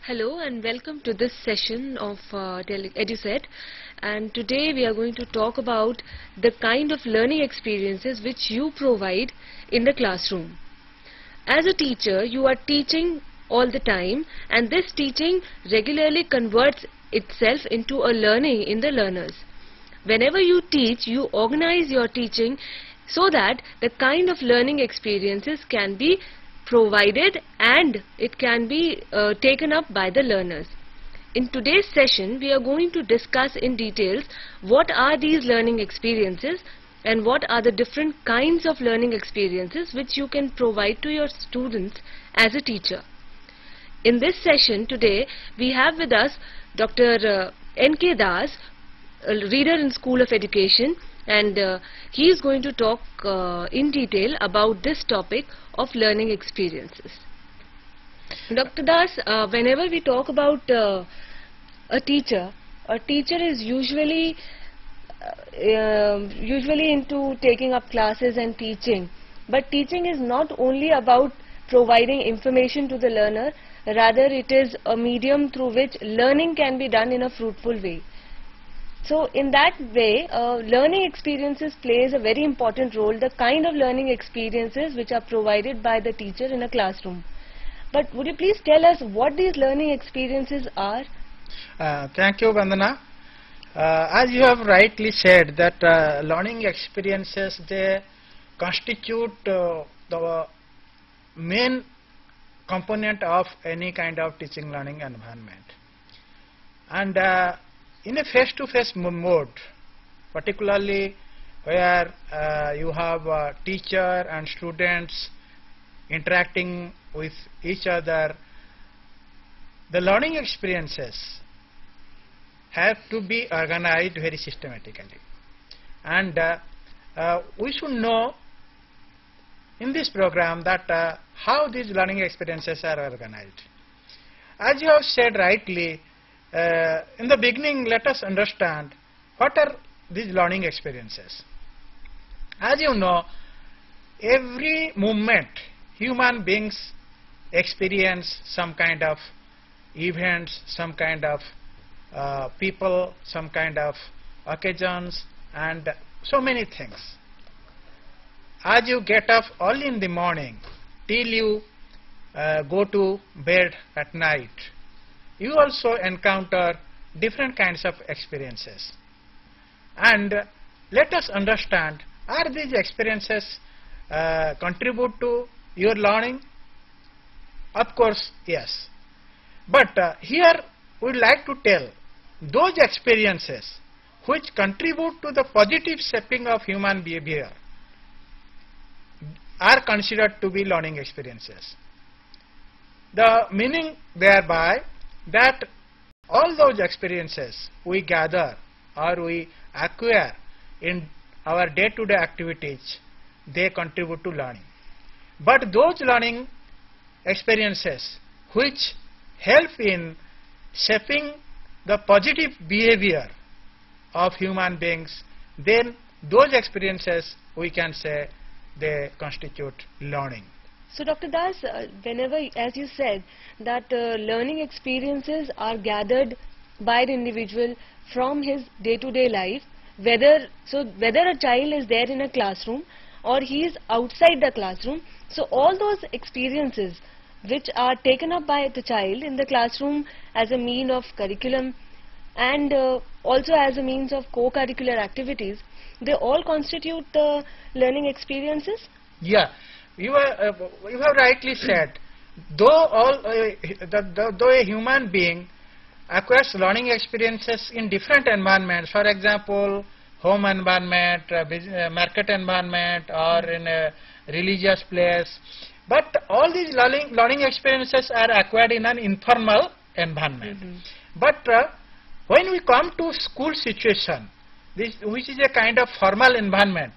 Hello and welcome to this session of EduSet, and today we are going to talk about the kind of learning experiences which you provide in the classroom. As a teacher, you are teaching all the time, and this teaching regularly converts itself into a learning in the learners. Whenever you teach, you organize your teaching so that the kind of learning experiences can be provided and it can be taken up by the learners. In today's session, we are going to discuss in details what are these learning experiences and what are the different kinds of learning experiences which you can provide to your students as a teacher. In this session today, we have with us Dr. N.K. Das, a reader in School of Education, and he is going to talk in detail about this topic of learning experiences. Dr. Das, whenever we talk about a teacher is usually into taking up classes and teaching. But teaching is not only about providing information to the learner, rather it is a medium through which learning can be done in a fruitful way. So in that way, learning experiences plays a very important role, the kind of learning experiences which are provided by the teacher in a classroom. But would you please tell us what these learning experiences are? Thank you, Vandana. As you have rightly said that learning experiences, they constitute the main component of any kind of teaching learning environment. And in a face-to-face mode, particularly where you have teacher and students interacting with each other, the learning experiences have to be organized very systematically. And we should know in this program that how these learning experiences are organized. As you have said rightly, in the beginning, let us understand what are these learning experiences. As you know, every moment human beings experience some kind of events, some kind of people, some kind of occasions, and so many things. As you get up early in the morning till you go to bed at night, you also encounter different kinds of experiences. And let us understand, are these experiences contribute to your learning? Of course, yes. But here we would like to tell those experiences which contribute to the positive shaping of human behavior are considered to be learning experiences. The meaning thereby that all those experiences we gather or we acquire in our day-to-day activities, they contribute to learning. But those learning experiences which help in shaping the positive behavior of human beings, then those experiences we can say they constitute learning. So Dr. Das, whenever, as you said, that learning experiences are gathered by the individual from his day-to-day life, whether a child is there in a classroom or he is outside the classroom, so all those experiences which are taken up by the child in the classroom as a mean of curriculum and also as a means of co-curricular activities, they all constitute the learning experiences? Yeah. You have rightly said, though a human being acquires learning experiences in different environments, for example, home environment, market environment, or in a religious place, but all these learning experiences are acquired in an informal environment. But when we come to school situation, which is a kind of formal environment,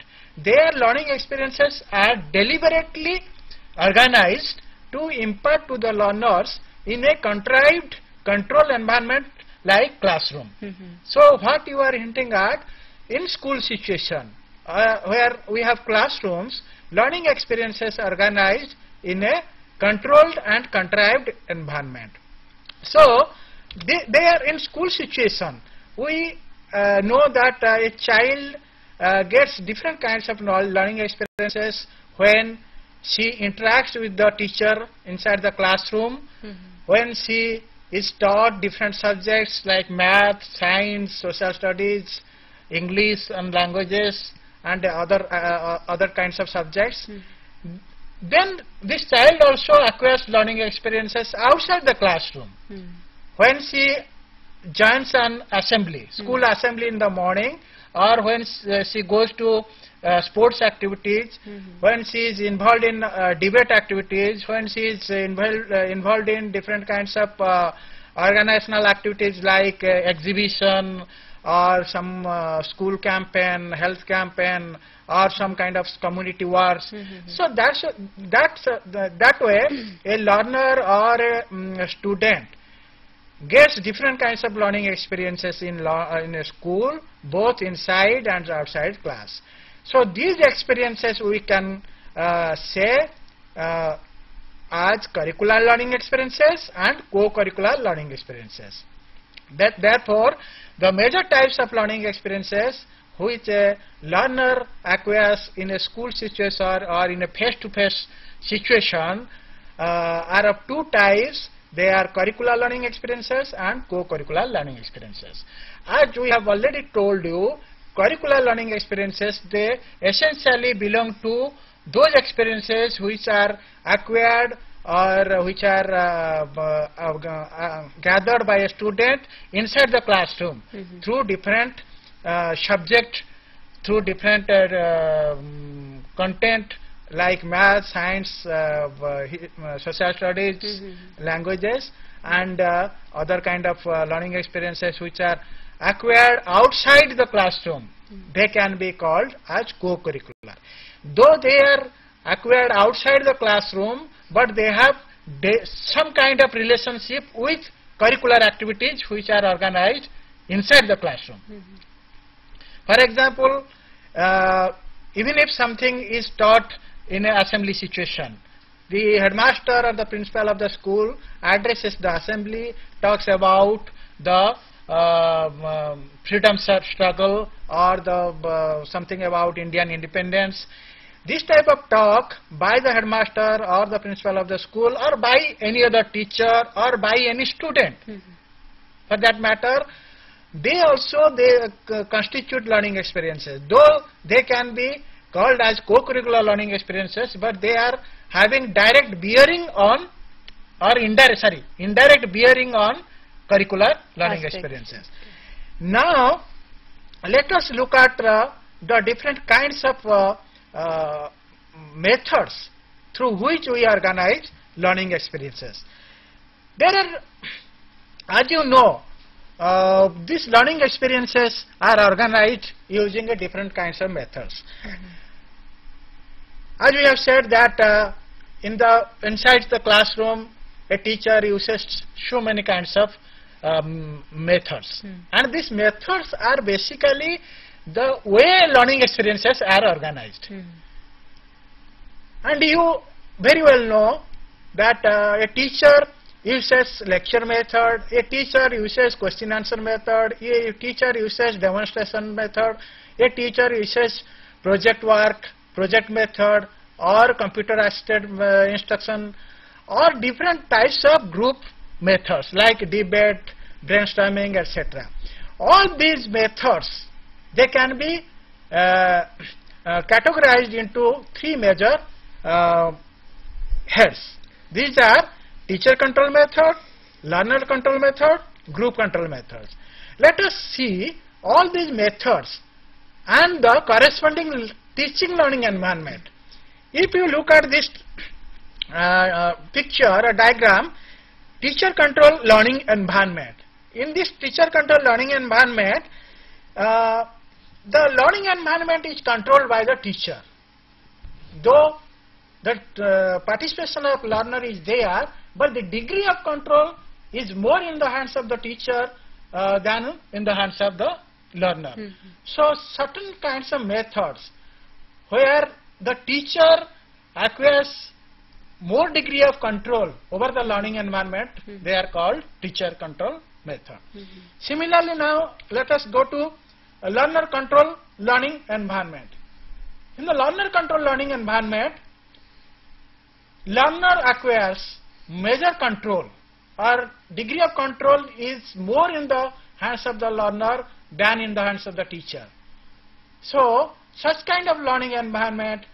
their learning experiences are deliberately organized to impart to the learners in a contrived, controlled environment like classroom. So what you are hinting at, in school situation where we have classrooms, learning experiences are organized in a controlled and contrived environment. So they are in school situation. We know that a child gets different kinds of learning experiences when she interacts with the teacher inside the classroom, when she is taught different subjects like math, science, social studies, English and languages, and other kinds of subjects. Then this child also acquires learning experiences outside the classroom. When she joins an assembly, school assembly in the morning, or when she goes to sports activities, when she is involved in debate activities, when she is involved in different kinds of organizational activities like exhibition or some school campaign, health campaign, or some kind of community works. So that way a learner or a student gets different kinds of learning experiences in a school, both inside and outside class. So these experiences we can say as curricular learning experiences and co-curricular learning experiences. Therefore, the major types of learning experiences which a learner acquires in a school situation or in a face-to-face situation are of two types. They are curricular learning experiences and co-curricular learning experiences. As we have already told you, curricular learning experiences, they essentially belong to those experiences which are acquired or which are gathered by a student inside the classroom through different subject, through different content like math, science, social studies, languages, and other kind of learning experiences which are acquired outside the classroom. They can be called as co-curricular. Though they are acquired outside the classroom, but they have some kind of relationship with curricular activities which are organized inside the classroom. For example, even if something is taught in an assembly situation, the headmaster or the principal of the school addresses the assembly, talks about the freedom struggle or the something about Indian independence. This type of talk by the headmaster or the principal of the school or by any other teacher or by any student, for that matter, they constitute learning experiences. Though they can be called as co-curricular learning experiences, but they are having direct bearing on or indirect bearing on curricular learning experiences. Now let us look at the different kinds of methods through which we organize learning experiences. There are, as you know, these learning experiences are organized using different kinds of methods. As we have said that inside the classroom, a teacher uses so many kinds of methods, and these methods are basically the way learning experiences are organized. And you very well know that a teacher uses lecture method, a teacher uses question answer method, a teacher uses demonstration method, a teacher uses project work, project method, or computer assisted instruction, or different types of group methods like debate, brainstorming, etc. All these methods, they can be categorized into three major heads. These are teacher control method, learner control method, group control methods. Let us see all these methods and the corresponding teaching learning environment. If you look at this picture, a diagram, teacher control learning environment. In this teacher control learning environment, the learning environment is controlled by the teacher. Though the participation of learner is there, but the degree of control is more in the hands of the teacher than in the hands of the learner. So certain kinds of methods where the teacher acquires more degree of control over the learning environment, they are called teacher control method. Similarly, now let us go to a learner control learning environment. In the learner control learning environment, learner acquires major control, or degree of control is more in the hands of the learner than in the hands of the teacher. So such kind of learning environment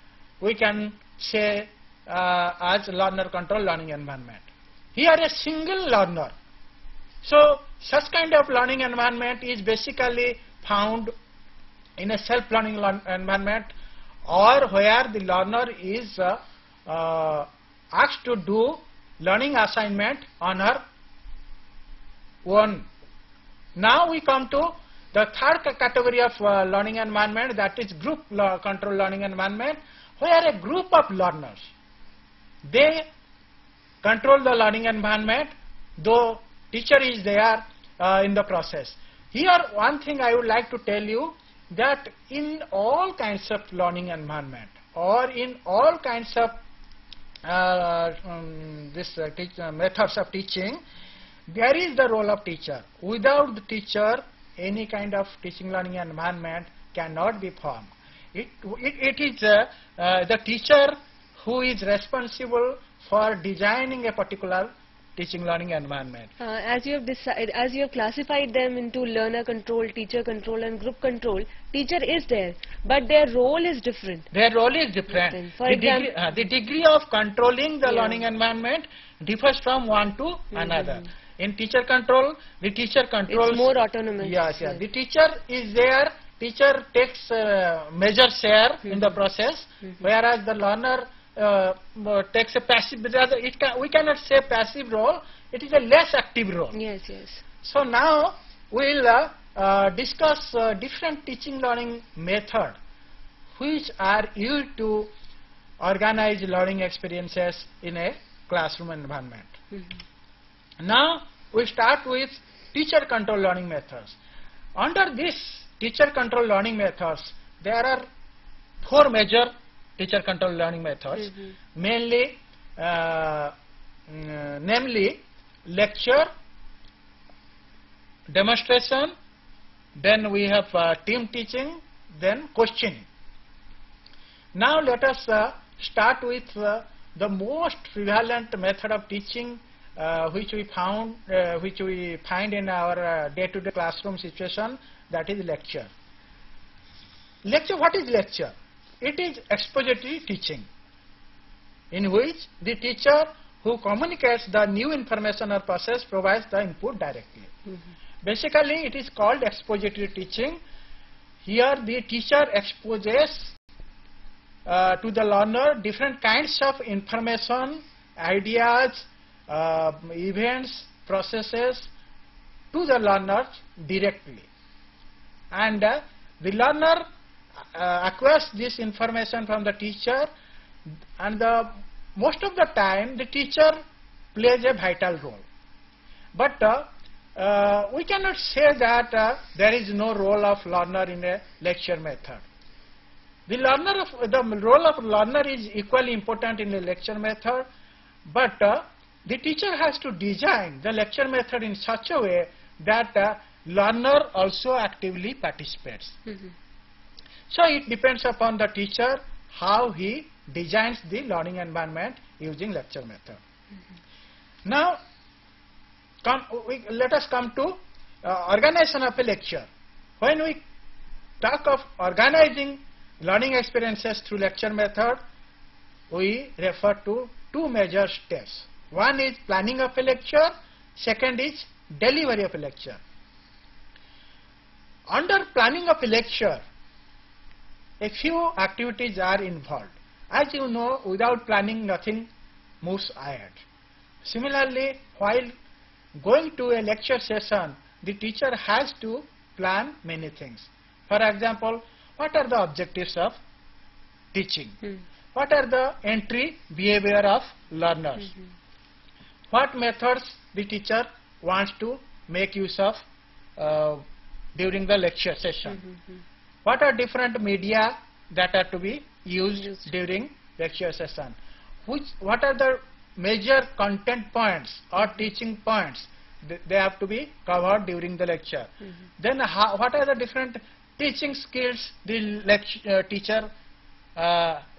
we can say as learner control learning environment. Here a single learner. So such kind of learning environment is basically found in a self-learning environment, or where the learner is asked to do learning assignment on her own. Now we come to the third category of learning environment, that is group control learning environment, where a group of learners, they control the learning environment, though teacher is there in the process. Here one thing I would like to tell you, that in all kinds of learning environment, or in all kinds of methods of teaching, there is the role of teacher. Without the teacher, any kind of teaching learning environment cannot be formed. It is the teacher who is responsible for designing a particular teaching learning environment. As you have classified them into learner control, teacher control and group control, teacher is there, but their role is different. Their role is different. For example, the degree of controlling the learning environment differs from one to another. In teacher control, the teacher controls. It's more autonomous. Yes. The teacher is there. Teacher takes major share in the process, whereas the learner takes a passive. We cannot say passive role. It is a less active role. Yes. So now we will discuss different teaching learning method which are used to organize learning experiences in a classroom environment. Now we start with teacher control learning methods. Under this teacher control learning methods, there are four major teacher control learning methods, mainly namely lecture, demonstration, then we have team teaching, then questioning. Now let us start with the most prevalent method of teaching which we find in our day-to-day classroom situation, that is lecture. Lecture, what is lecture? It is expository teaching, in which the teacher who communicates the new information or process provides the input directly. Basically, it is called expository teaching. Here the teacher exposes to the learner different kinds of information, ideas, events, processes to the learner directly. And the learner acquires this information from the teacher, and most of the time the teacher plays a vital role. But we cannot say that there is no role of learner in a lecture method. The role of learner is equally important in the lecture method, but the teacher has to design the lecture method in such a way that learner also actively participates. So it depends upon the teacher how he designs the learning environment using lecture method. Now let us come to organization of a lecture. When we talk of organizing learning experiences through lecture method, we refer to two major steps. One is planning of a lecture, second is delivery of a lecture. Under planning of a lecture, a few activities are involved. As you know, without planning nothing moves ahead. Similarly, while going to a lecture session, the teacher has to plan many things. For example, what are the objectives of teaching? What are the entry behavior of learners? What methods the teacher wants to make use of during the lecture session? What are different media that are to be used during lecture session? what are the major content points or teaching points they have to be covered during the lecture. Then what are the different teaching skills the teacher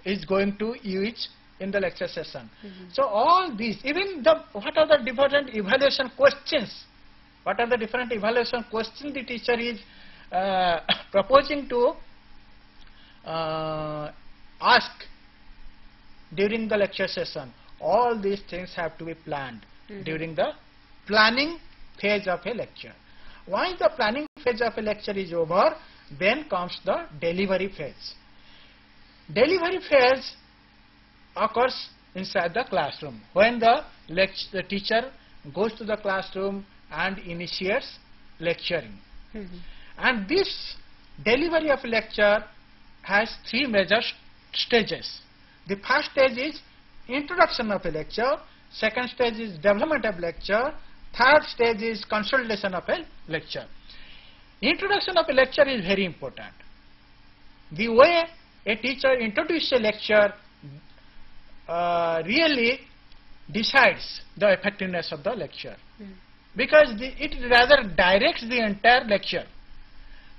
is going to use in the lecture session. So all these, even what are the different evaluation questions, what are the different evaluation questions the teacher is proposing to ask during the lecture session. All these things have to be planned during the planning phase of a lecture. Once the planning phase of a lecture is over, then comes the delivery phase. Delivery phase occurs inside the classroom when the teacher goes to the classroom and initiates lecturing. And this delivery of lecture has three major stages. The first stage is introduction of a lecture, second stage is development of lecture, third stage is consolidation of a lecture. Introduction of a lecture is very important. The way a teacher introduces a lecture really decides the effectiveness of the lecture, because it rather directs the entire lecture.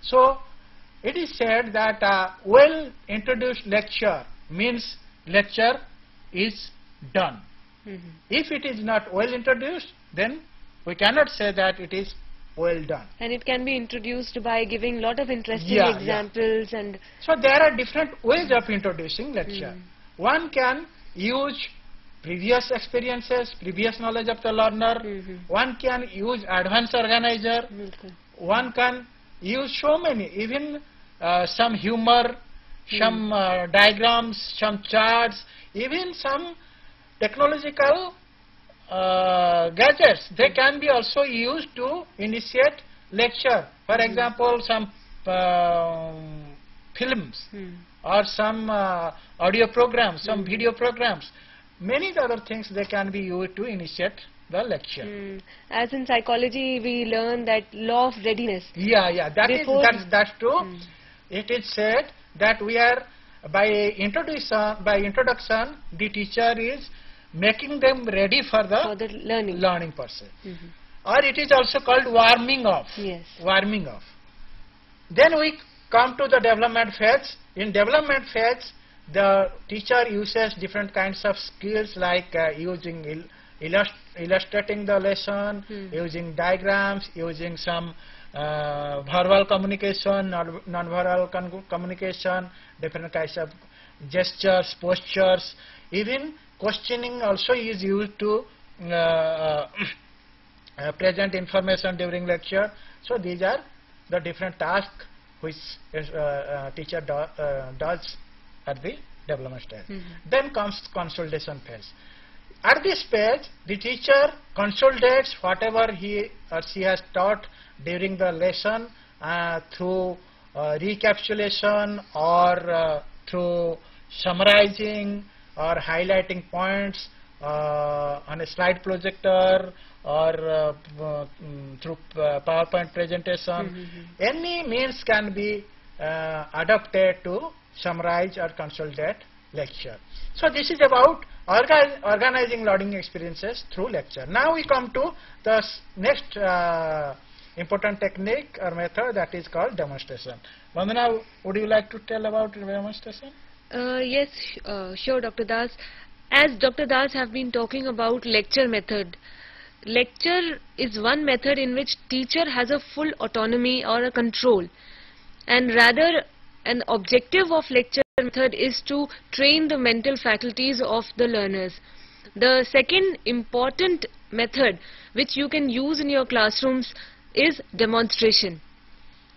So it is said that a well introduced lecture means lecture is done. If it is not well introduced, then we cannot say that it is well done. And it can be introduced by giving lot of interesting examples. And so there are different ways of introducing lecture. One can use previous experiences, previous knowledge of the learner. One can use advanced organizer. One can use so many, even some humor, some diagrams, some charts, even some technological gadgets. They can be also used to initiate lecture. For example, some films or some audio programs, some video programs. Many other things they can be used to initiate the lecture. As in psychology, we learn that law of readiness. That's true. It is said that we are by introduction, the teacher is making them ready for the learning process. Or it is also called warming off. Warming off. Then we come to the development phase. In development phase, the teacher uses different kinds of skills like using illustrating the lesson, using diagrams, using some verbal communication, non-verbal communication, different kinds of gestures, postures. Even questioning also is used to present information during lecture. So these are the different tasks which teacher does at the development stage. Then comes consolidation phase. At this phase, the teacher consolidates whatever he or she has taught during the lesson through recapitulation or through summarizing or highlighting points on a slide projector or through PowerPoint presentation. Any means can be adopted to summarize or consolidate lecture. So this is about organizing learning experiences through lecture. Now we come to the next important technique or method, that is called demonstration. Vandana, would you like to tell about demonstration? Yes, sure, Dr. Das. As Dr. Das have been talking about lecture method, lecture is one method in which teacher has a full autonomy or a control, and rather an objective of lecture method is to train the mental faculties of the learners. The second important method which you can use in your classrooms is demonstration.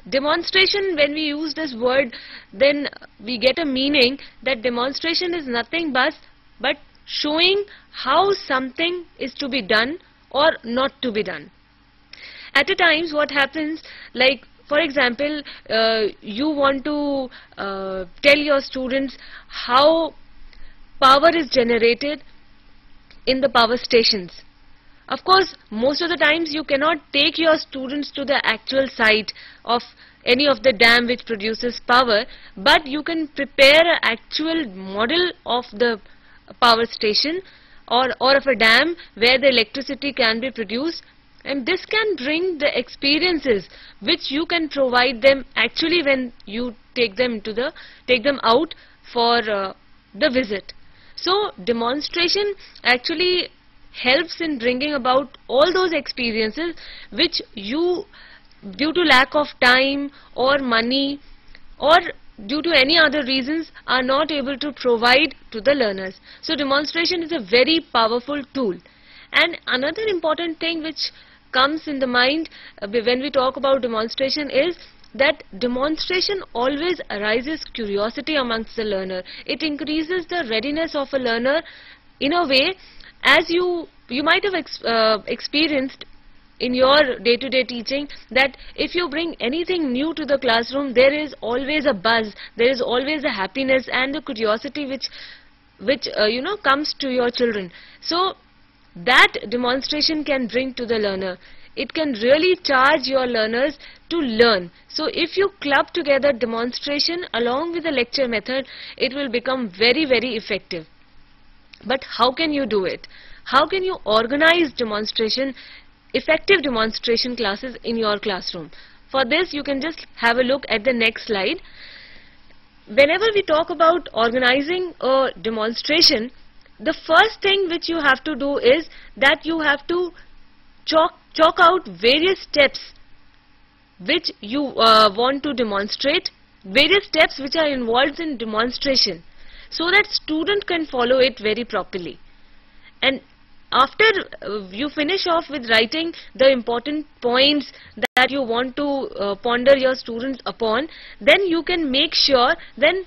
Demonstration, when we use this word, then we get a meaning that demonstration is nothing but showing how something is to be done or not to be done. At a times what happens, like for example, you want to tell your students how power is generated in the power stations. Of course, most of the times you cannot take your students to the actual site of any of the dam which produces power, but you can prepare an actual model of the power station or of a dam where the electricity can be produced, and this can bring the experiences which you can provide them actually when you take them out for the visit. So demonstration actually helps in bringing about all those experiences which you, due to lack of time or money or due to any other reasons, are not able to provide to the learners. So demonstration is a very powerful tool. And another important thing which comes in the mind when we talk about demonstration is that demonstration always arises curiosity amongst the learner. It increases the readiness of a learner in a way, as you might have experienced in your day-to-day teaching, that if you bring anything new to the classroom, there is always a buzz, there is always a happiness and the curiosity which comes to your children. So that demonstration can bring to the learner. It can really charge your learners to learn. So if you club together demonstration along with the lecture method, it will become very, very effective. But how can you do it? How can you organize demonstration, effective demonstration classes in your classroom? For this, you can just have a look at the next slide. Whenever we talk about organizing a demonstration, the first thing which you have to do is that you have to chalk out various steps which you want to demonstrate, various steps which are involved in demonstration, so that student can follow it very properly. And after you finish off with writing the important points that you want to ponder your students upon, then you can make sure then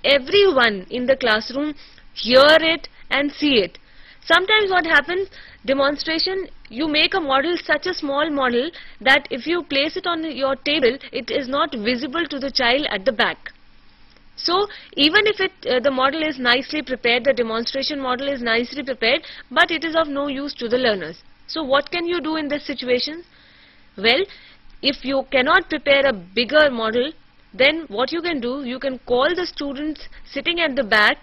everyone in the classroom hear it and see it. Sometimes what happens, demonstration, you make a model, such a small model, that if you place it on your table, it is not visible to the child at the back. So even if the model is nicely prepared, the demonstration model is nicely prepared, but it is of no use to the learners. So what can you do in this situation? Well, if you cannot prepare a bigger model, then what you can do, you can call the students sitting at the back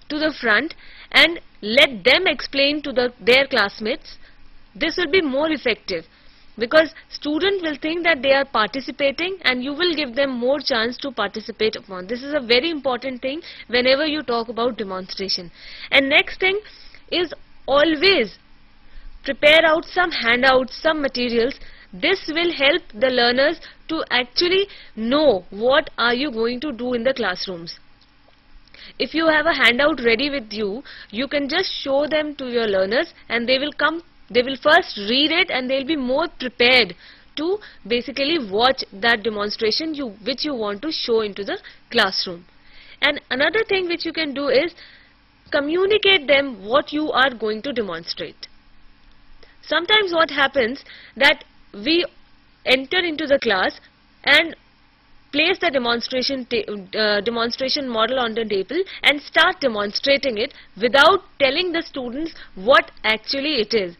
to the front and let them explain to their classmates. This will be more effective, because students will think that they are participating and you will give them more chance to participate upon. This is a very important thing whenever you talk about demonstration. And next thing is, always prepare out some handouts, some materials. This will help the learners to actually know what are you going to do in the classrooms. If you have a handout ready with you, you can just show them to your learners and they will first read it and they will be more prepared to basically watch that demonstration which you want to show into the classroom. And another thing which you can do is communicate them what you are going to demonstrate. Sometimes what happens, that we enter into the class and place the demonstration model on the table and start demonstrating it without telling the students what actually it is.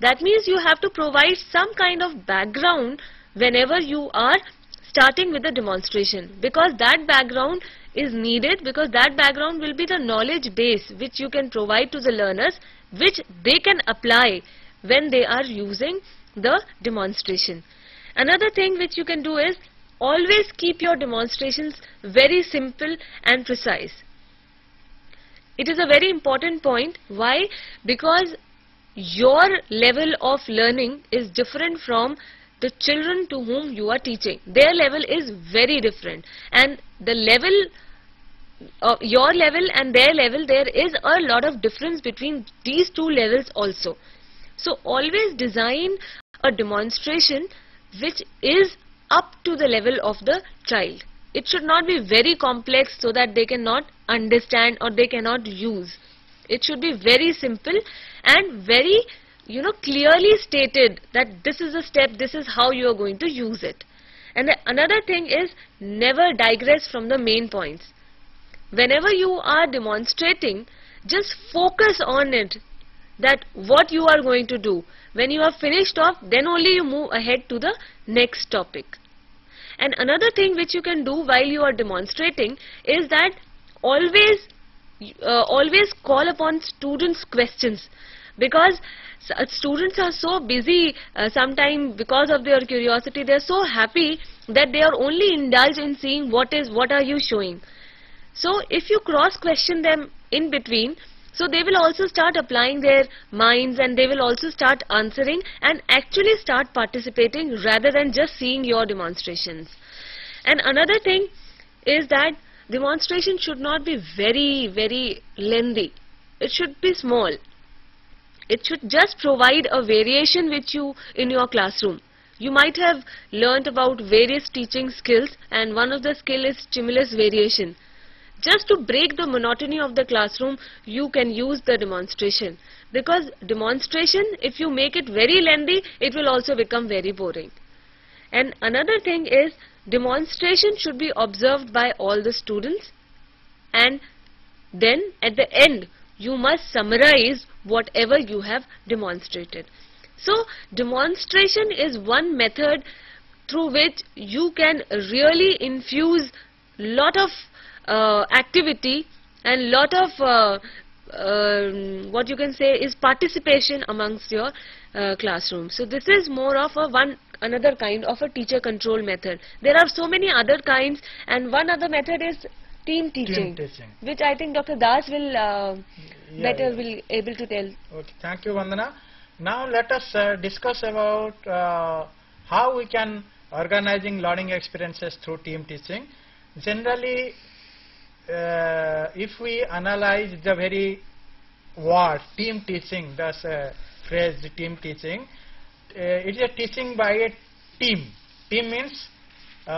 That means you have to provide some kind of background whenever you are starting with the demonstration, because that background is needed, because that background will be the knowledge base which you can provide to the learners, which they can apply when they are using the demonstration. Another thing which you can do is, always keep your demonstrations very simple and precise. It is a very important point. Why? Because your level of learning is different from the children to whom you are teaching. Their level is very different, and the level of your level and their level, there is a lot of difference between these two levels also. So always design a demonstration which is up to the level of the child. It should not be very complex so that they cannot understand or they cannot use. It should be very simple and very clearly stated that this is a step, this is how you are going to use it. And another thing is, never digress from the main points. Whenever you are demonstrating, just focus on it, that what you are going to do. When you have finished off, then only you move ahead to the next topic. And another thing which you can do while you are demonstrating is that always always call upon students' questions, because students are so busy sometimes because of their curiosity. They are so happy that they are only indulged in seeing what are you showing. So if you cross question them in between, so they will also start applying their minds, and they will also start answering and actually start participating rather than just seeing your demonstrations. And another thing is that demonstration should not be very lengthy. It should be small. It should just provide a variation which you in your classroom. You might have learnt about various teaching skills, and one of the skill is stimulus variation. Just to break the monotony of the classroom, you can use the demonstration, because demonstration, if you make it very lengthy, it will also become very boring. And another thing is, demonstration should be observed by all the students, and then at the end you must summarize whatever you have demonstrated. So demonstration is one method through which you can really infuse lot of activity and lot of what you can say is participation amongst your classroom. So this is more of another kind of a teacher control method. There are so many other kinds, and one other method is team teaching, which I think Dr. Das will will able to tell. Okay, thank you, Vandana. Now let us discuss about how we can organizing learning experiences through team teaching. Generally, if we analyze the very word team teaching, that's a phrase team teaching, it is a teaching by a team. Team means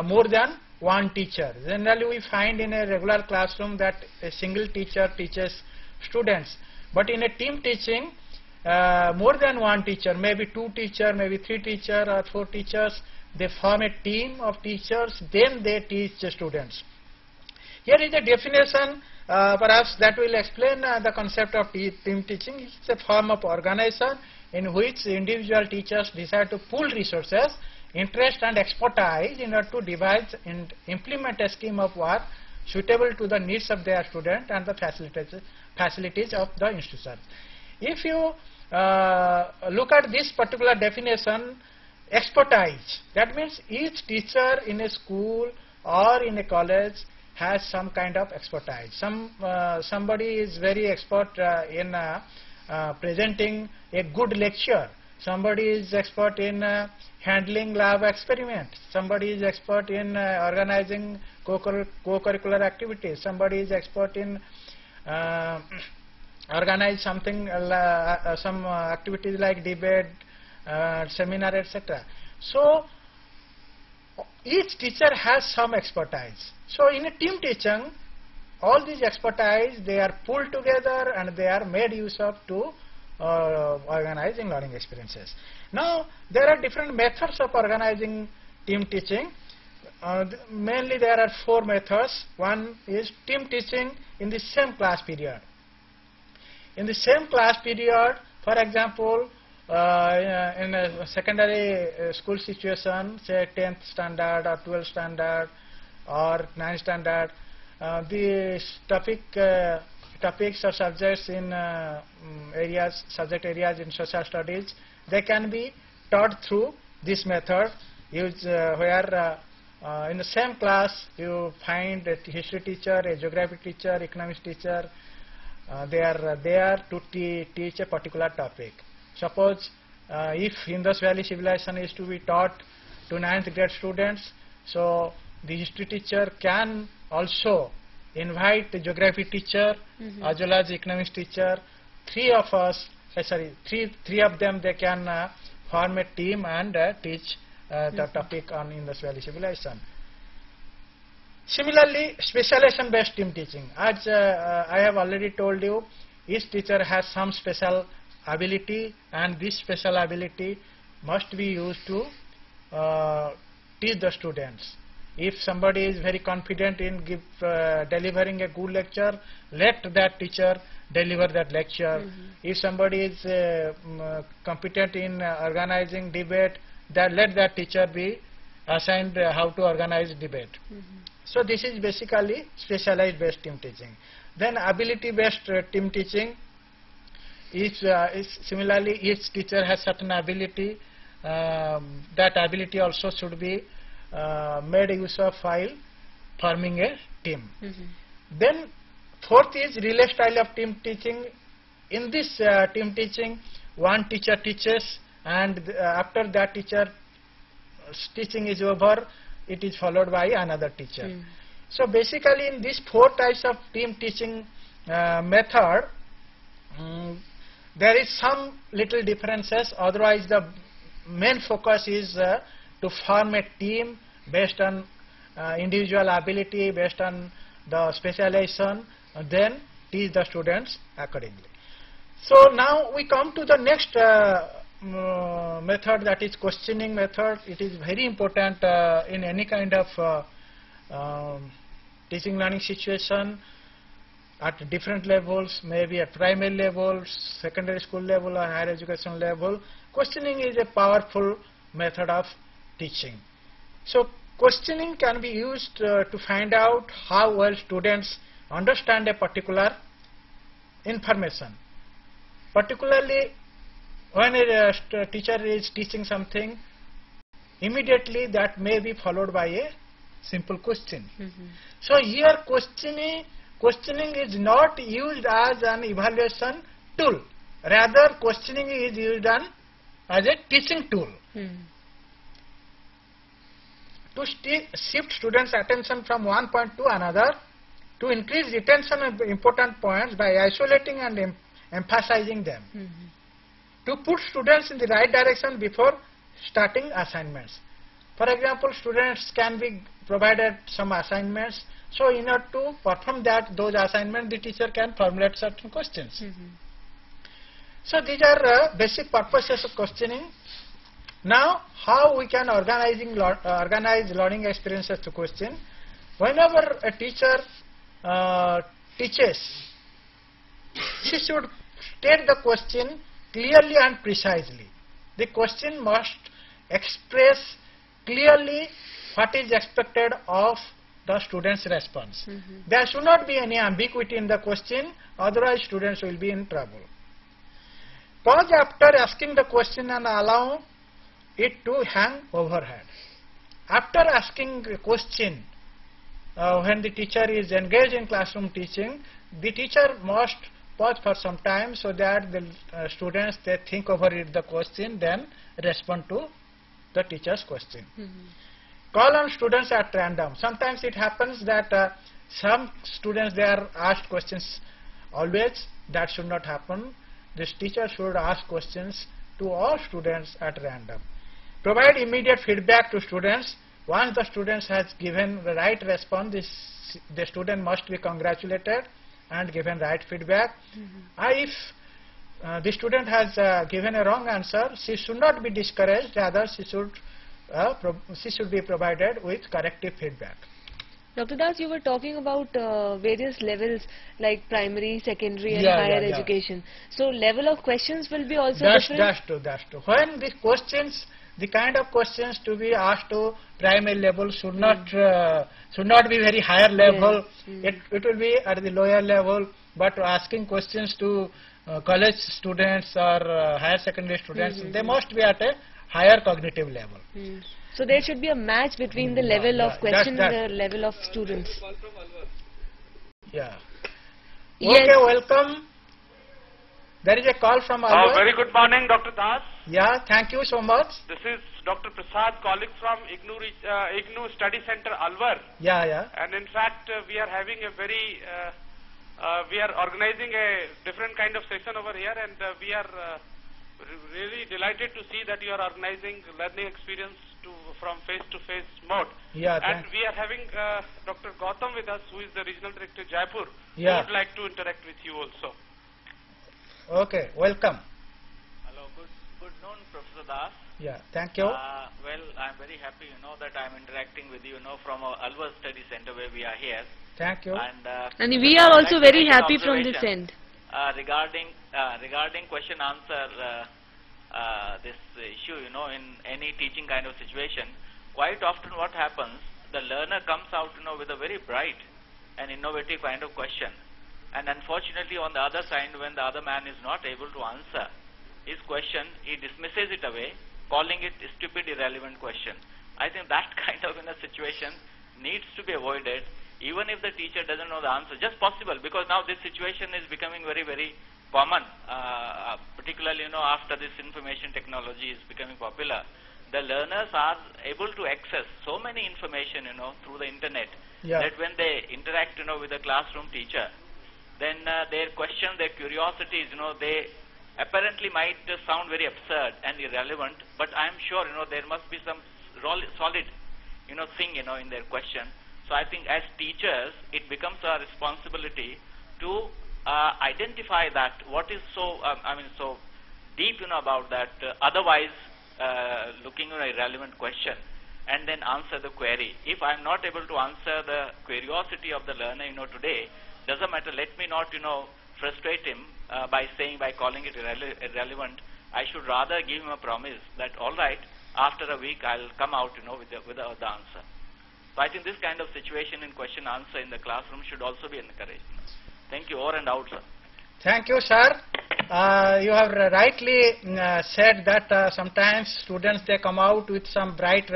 more than one teacher. Generally we find in a regular classroom that a single teacher teaches students, but in a team teaching more than one teacher, maybe two teacher, maybe three teacher or four teachers, they form a team of teachers, then they teach the students. Here is a definition perhaps that will explain the concept of team teaching. It is a form of organization in which individual teachers decide to pool resources, interest and expertise in order to devise and implement a scheme of work suitable to the needs of their student and the facilities of the institution. If you look at this particular definition, expertise, that means each teacher in a school or in a college has some kind of expertise. Somebody is very expert in presenting a good lecture. Somebody is expert in handling lab experiments. Somebody is expert in organizing co-curricular activities. Somebody is expert in organize something, some activities like debate, seminar, etc. So each teacher has some expertise. So in a team teaching, all these expertise, they are pulled together and they are made use of to organizing learning experiences. Now there are different methods of organizing team teaching. Mainly there are four methods. One is team teaching in the same class period. In the same class period, for example, in a secondary school situation, say 10th standard or 12th standard or 9th standard, the topics or subjects in subject areas in social studies, they can be taught through this method, where in the same class you find a history teacher, a geography teacher, economics teacher. They are there to teach a particular topic. Suppose if Indus Valley civilization is to be taught to 9th grade students, so the history teacher can also invite the geography teacher as well as economics teacher. Three of them, they can form a team and teach the topic on Indus Valley civilization. Similarly, specialization based team teaching. As I have already told you, each teacher has some special ability, and this special ability must be used to teach the students. If somebody is very confident in delivering a good lecture, let that teacher deliver that lecture. If somebody is competent in organizing debate, let that teacher be assigned how to organize debate. So this is basically specialized based team teaching. Then ability-based team teaching. Similarly, each teacher has certain ability. That ability also should be made use of while forming a team. Then fourth is relay style of team teaching. In this team teaching, one teacher teaches, and after that teacher teaching is over, it is followed by another teacher. So basically in these four types of team teaching method, there is some little differences. Otherwise the main focus is to form a team based on individual ability, based on the specialization, and then teach the students accordingly. So now we come to the next method, that is questioning method. It is very important in any kind of teaching learning situation at different levels, maybe at primary level, secondary school level, or higher education level. Questioning is a powerful method of teaching. So questioning can be used to find out how well students understand a particular information. Particularly when a teacher is teaching something, immediately that may be followed by a simple question. So here questioning is not used as an evaluation tool. Rather, questioning is used as a teaching tool. To shift students' attention from one point to another, to increase retention of important points by isolating and emphasizing them, to put students in the right direction before starting assignments. For example, students can be provided some assignments, so in order to perform those assignments, the teacher can formulate certain questions. So these are basic purposes of questioning. Now, how we can organize learning experiences to question? Whenever a teacher teaches, she should state the question clearly and precisely. The question must express clearly what is expected of the student's response. There should not be any ambiguity in the question, otherwise students will be in trouble. Pause after asking the question and allow it to hang overhead. After asking a question, when the teacher is engaged in classroom teaching, the teacher must pause for some time so that the students, they think over it the question, then respond to the teacher's question. Call on students at random. Sometimes it happens that some students, they are asked questions always. That should not happen. This teacher should ask questions to all students at random. Provide immediate feedback to students. Once the students has given the right response, the student must be congratulated and given right feedback. If the student has given a wrong answer, she should not be discouraged, rather she should be provided with corrective feedback. Dr. Das, you were talking about various levels like primary, secondary and higher education. So level of questions will be also different? That's true. When the questions, the kind of questions to be asked to primary level should not be very higher level. It will be at the lower level. But asking questions to college students or higher secondary students, they must be at a higher cognitive level. So there should be a match between the level of question and the level of students. Yeah. Okay, welcome. There is a call from Alwar. Very good morning, Dr. Das. Yeah, thank you so much. This is Dr. Prasad calling from IGNOU Study Center, Alwar. Yeah. And in fact, we are having a very, we are organizing a different kind of session over here, and we are really delighted to see that you are organizing learning experience from face-to-face mode. Yeah, and we are having Dr. Gautam with us, who is the Regional Director, Jaipur. Yeah. Who would like to interact with you also. Okay, welcome. Hello, good noon, Professor Das. Yeah, thank you. Well, I'm very happy, that I'm interacting with you, from our Alwar Study Center where we are here. Thank you. And we are also very happy from this end. Regarding question answer, this issue, in any teaching kind of situation, quite often what happens, the learner comes out, with a very bright and innovative kind of question. And unfortunately, on the other side, when the other man is not able to answer his question, he dismisses it away, calling it a stupid, irrelevant question. I think that kind of in a situation needs to be avoided, even if the teacher doesn't know the answer. Just possible, because now this situation is becoming very, very common, particularly, after this information technology is becoming popular. The learners are able to access so many information, through the internet, that when they interact, with the classroom teacher, then their question, their curiosities, they apparently might sound very absurd and irrelevant, but I am sure, there must be some solid, thing, in their question. So I think as teachers, it becomes our responsibility to identify that what is so, so deep, about that otherwise looking at a relevant question, and then answer the query. If I am not able to answer the curiosity of the learner, today, doesn't matter, let me not, frustrate him by calling it irrelevant. I should rather give him a promise that, all right, after a week I'll come out, with the answer. So I think this kind of situation in question answer in the classroom should also be encouraged. Thank you. Over and out, sir. Thank you, sir. You have rightly said that sometimes students, they come out with some bright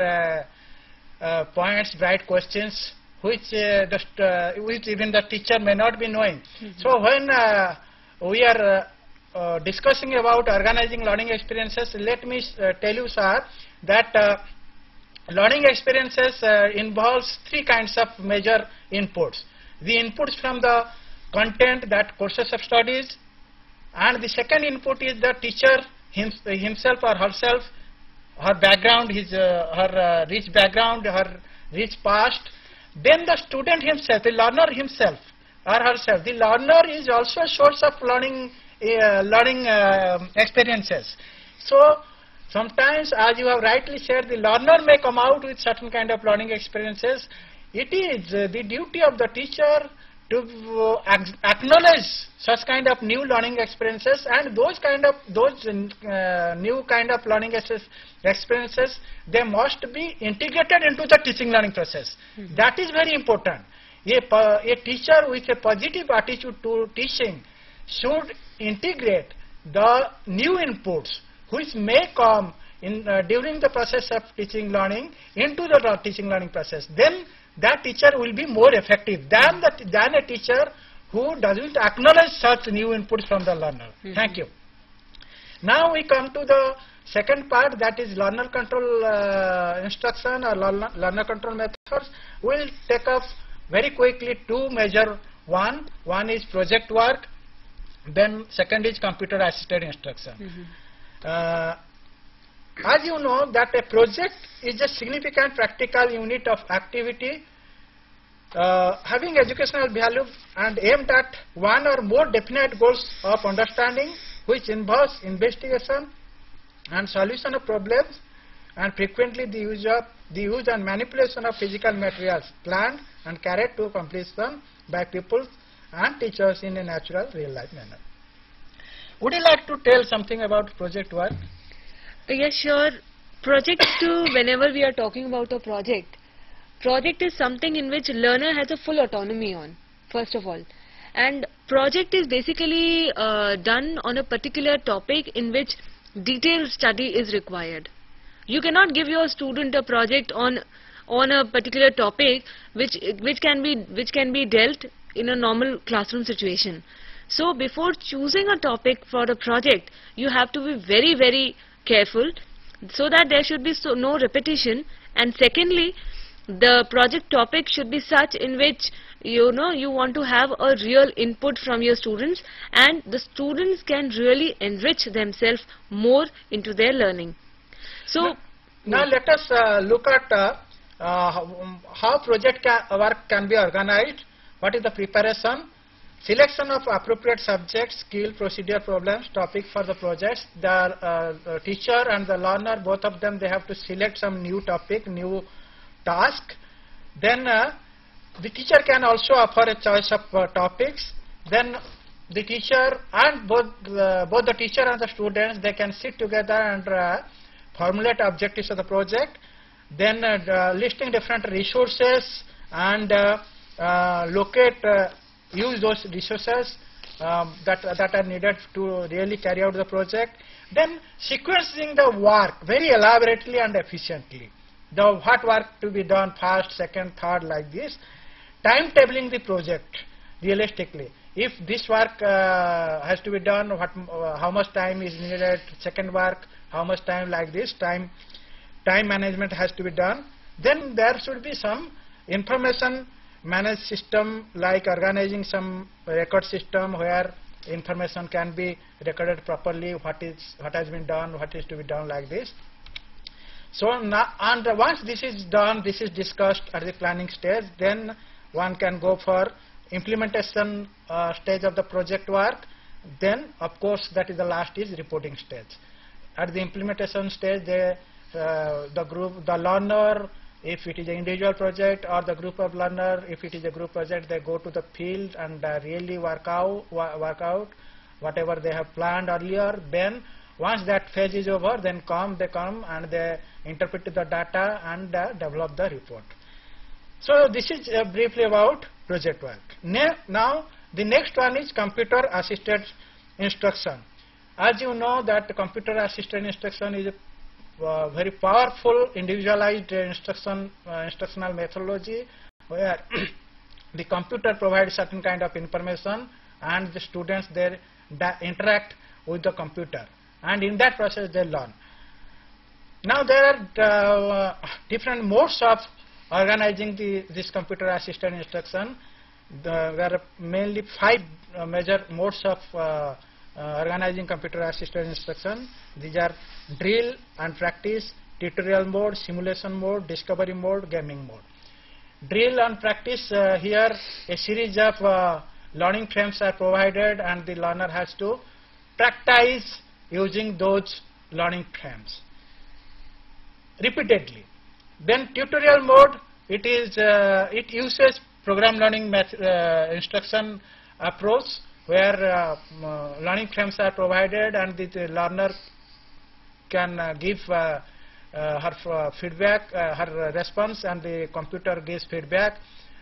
points, bright questions, which even the teacher may not be knowing. So when we are discussing about organizing learning experiences, let me tell you, sir, that learning experiences involves three kinds of major inputs. The inputs from the content, that courses of studies, and the second input is the teacher himself or herself, her background, her rich background, her rich past. Then the student himself, the learner himself or herself. The learner is also a source of learning experiences. So sometimes, as you have rightly said, the learner may come out with certain kind of learning experiences. It is the duty of the teacher to acknowledge such kind of new learning experiences, and those new kind of learning experiences, they must be integrated into the teaching learning process. That is very important. A teacher with a positive attitude to teaching should integrate the new inputs which may come in during the process of teaching learning into the teaching learning process. Then that teacher will be more effective than a teacher who doesn't acknowledge such new inputs from the learner. Thank you. Now we come to the second part, that is learner control instruction or learner control methods. We will take up very quickly two major one. One is project work, then second is computer assisted instruction. As you know that a project is a significant practical unit of activity having educational value and aimed at one or more definite goals of understanding, which involves investigation and solution of problems, and frequently the use and manipulation of physical materials planned and carried to completion by pupils and teachers in a natural real life manner. Would you like to tell something about project work? Yes, sure. Project whenever we are talking about a project is something in which learner has a full autonomy on, first of all. And project is basically done on a particular topic in which detailed study is required. You cannot give your student a project on a particular topic which can be dealt in a normal classroom situation. So before choosing a topic for a project, you have to be very, very careful so that there should be no repetition, and secondly, the project topic should be such in which you want to have a real input from your students, and the students can really enrich themselves more into their learning. So now let us look at how project work can be organized. What is the preparation? Selection of appropriate subjects, skill, procedure, problems, topic for the projects. The teacher and the learner, both of them, they have to select some new topic, new task. Then the teacher can also offer a choice of topics. Then the teacher and both the teacher and the students, they can sit together and formulate objectives of the project. Then listing different resources and locate use those resources that are needed to really carry out the project. Then sequencing the work very elaborately and efficiently. What work to be done first, second, third, like this. Timetabling the project realistically. If this work has to be done, how much time is needed, second work, how much time, like this, time management has to be done. Then there should be some information managed system, like organizing some record system where information can be recorded properly, what has been done, what is to be done, like this. So now, and once this is done, this is discussed at the planning stage, then one can go for implementation stage of the project work. Then of course that is the last is reporting stage. At the implementation stage, the learner, if it is an individual project, or the group of learner, if it is a group project, they go to the field and really work out whatever they have planned earlier. Then once that phase is over, then they come and they interpret the data and develop the report. So this is briefly about project work. Now the next one is computer assisted instruction. As you know that computer assisted instruction is a very powerful individualized instructional methodology where the computer provides certain kind of information and the students there interact with the computer, and in that process they learn. Now there are different modes of organizing this computer assisted instruction. There are mainly 5 major modes of organizing computer assisted instruction. These are drill and practice, tutorial mode, simulation mode, discovery mode, gaming mode. Drill and practice, here a series of learning frames are provided and the learner has to practice using those learning frames repeatedly. Then tutorial mode, it uses program learning instruction approach where learning frames are provided and the learner can give her feedback, her response, and the computer gives feedback,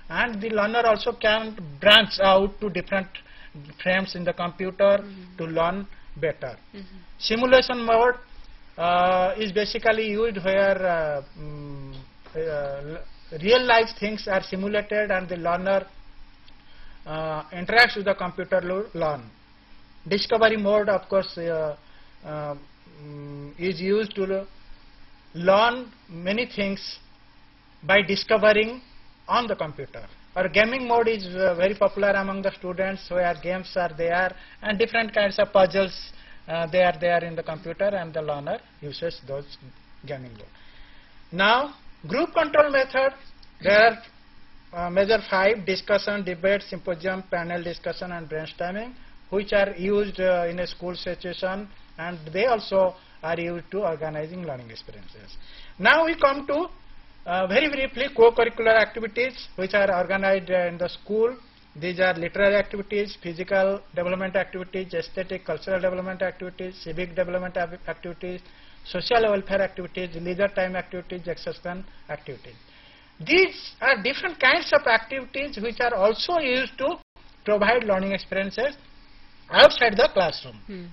and the learner also can branch out to different frames in the computer to learn better. Simulation mode is basically used where real life things are simulated and the learner interacts with the computer to learn. Discovery mode, of course, is used to learn many things by discovering on the computer. Or gaming mode is very popular among the students where games are there and different kinds of puzzles they are there in the computer and the learner uses those gaming mode. Now group control method, there are major 5: discussion, debate, symposium, panel discussion and brainstorming, which are used in a school situation, and they also are used to organizing learning experiences. Now we come to very briefly co-curricular activities which are organized in the school. These are literary activities, physical development activities, aesthetic, cultural development activities, civic development activities, social welfare activities, leisure time activities, excursion activities. These are different kinds of activities which are also used to provide learning experiences outside the classroom.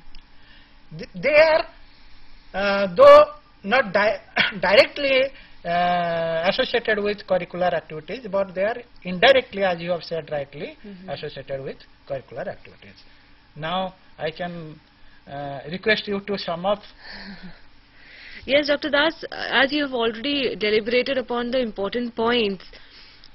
They are, though not directly associated with curricular activities, but they are indirectly, as you have said rightly, associated with curricular activities. Now I can request you to sum up. Yes, Dr. Das, as you have already deliberated upon the important points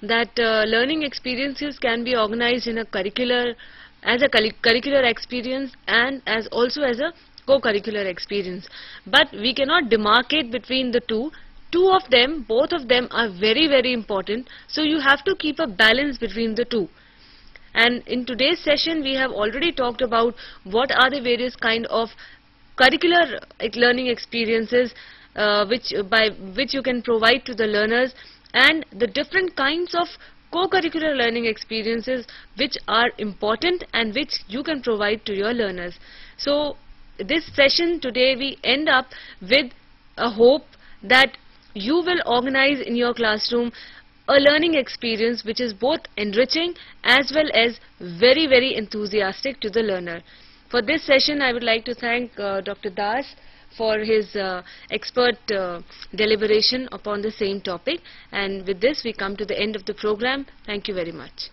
that learning experiences can be organized in a curricular experience and also as a co-curricular experience. But we cannot demarcate between the two. Both of them are very, very important. So you have to keep a balance between the two. And in today's session, we have already talked about what are the various kind of curricular learning experiences by which you can provide to the learners, and the different kinds of co-curricular learning experiences which are important and which you can provide to your learners. So this session today we end up with a hope that you will organize in your classroom a learning experience which is both enriching as well as very, very enthusiastic to the learner. For this session, I would like to thank Dr. Das for his expert deliberation upon the same topic. And with this, we come to the end of the program. Thank you very much.